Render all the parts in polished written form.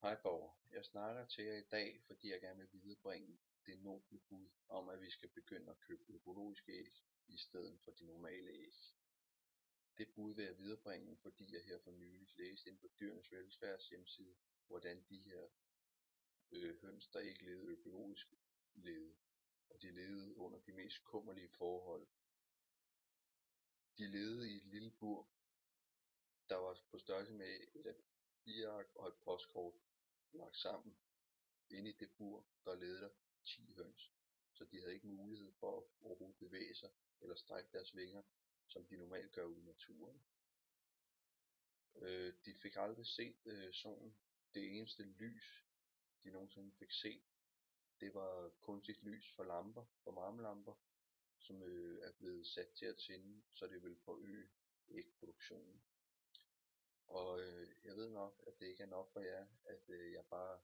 Hej Borg, jeg snakker til jer i dag, fordi jeg gerne vil viderebringe det noble bud om, at vi skal begynde at købe økologiske æg i stedet for de normale æg. Det bud vil jeg viderebringe, fordi jeg her for nylig læste inde på Dyrenes Velfærds hjemmeside, hvordan de her høns, der ikke levede økologisk, levede. Og de levede under de mest kummerlige forhold. De levede i et lille bur, der var på størrelse med et A4-ark og et postkort lagt sammen. Inde i det bur, der levede der 10 høns, så de havde ikke mulighed for at overhovedet bevæge sig eller strække deres vinger, som de normalt gør ude i naturen. De fik aldrig set solen. Det eneste lys, de nogensinde fik set, det var kunstigt lys fra lamper, fra varmelamper, som er blevet sat til at tænde, så det vil forøge ægproduktionen. Og jeg ved nok, at det ikke er nok for jer, at jeg bare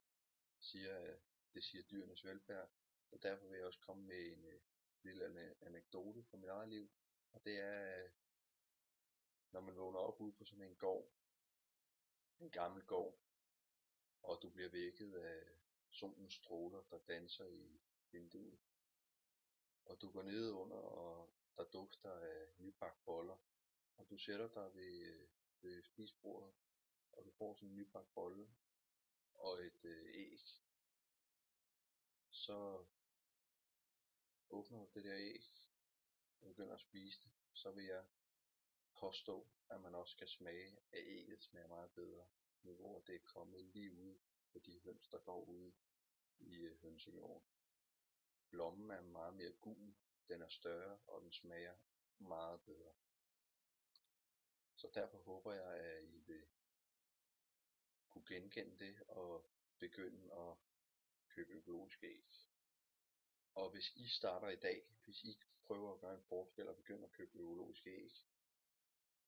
siger, at det siger Dyrenes Velfærd, og derfor vil jeg også komme med en lille anekdote fra mit eget liv, og det er, når man vågner op ude på sådan en gård, en gammel gård, og du bliver vækket af solens stråler, der danser i vinduet, og du går ned under, og der dufter af nybagt boller, og du sætter dig ved spisebordet, og du får sådan en nybagt bolle og et æg. Så åbner du det der æg og begynder at spise det, så vil jeg påstå, at man også skal smage, at ægget smager meget bedre, nu hvor det er kommet lige ude på de høns, der går ude i hønsegården. Blommen er meget mere gul, den er større, og den smager meget bedre. Så derfor håber jeg, at I vil kunne genkende det og begynde at købe økologiske æg. Og hvis I starter i dag, hvis I prøver at gøre en forskel og begynder at købe økologiske æg,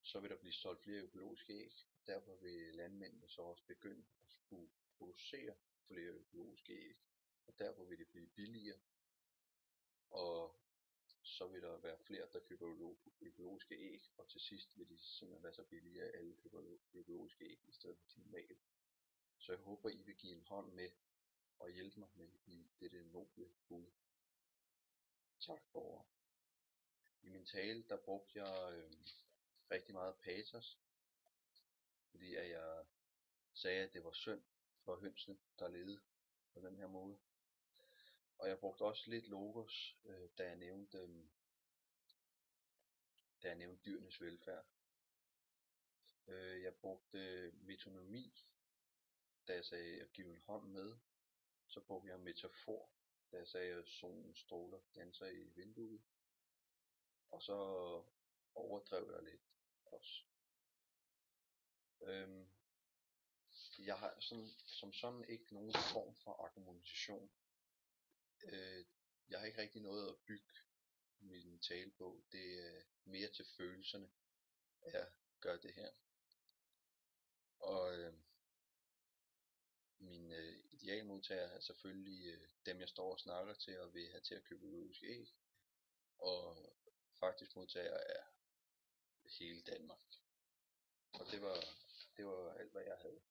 så vil der blive solgt flere økologiske æg. Derfor vil landmændene så også begynde at skulle producere flere økologiske æg. Og derfor vil det blive billigere, og så vil der være flere, der køber økologiske æg, og til sidst vil de simpelthen være så billige, at alle køber økologiske æg i stedet for de normale. Så jeg håber, I vil give en hånd med og hjælpe mig med i dette noble bud. Tak for. I min tale, der brugte jeg rigtig meget patos, fordi at jeg sagde, at det var synd for hønsene, der levede på den her måde. Og jeg brugte også lidt logos, da jeg nævnte Dyrenes Velfærd. Jeg brugte metonomi, da jeg sagde at give en hånd med. Så brugte jeg metafor, da jeg sagde at solens stråler danser i vinduet. Og så overdrev jeg lidt også. Jeg har som sådan ikke nogen form for argumentation. Jeg har ikke rigtig noget at bygge min tale på. Det er mere til følelserne, at jeg gør det her. Og mine idealmodtagere er selvfølgelig dem, jeg står og snakker til og vil have til at købe økologiske æg. Og faktisk modtagere er hele Danmark. Og det var alt, hvad jeg havde.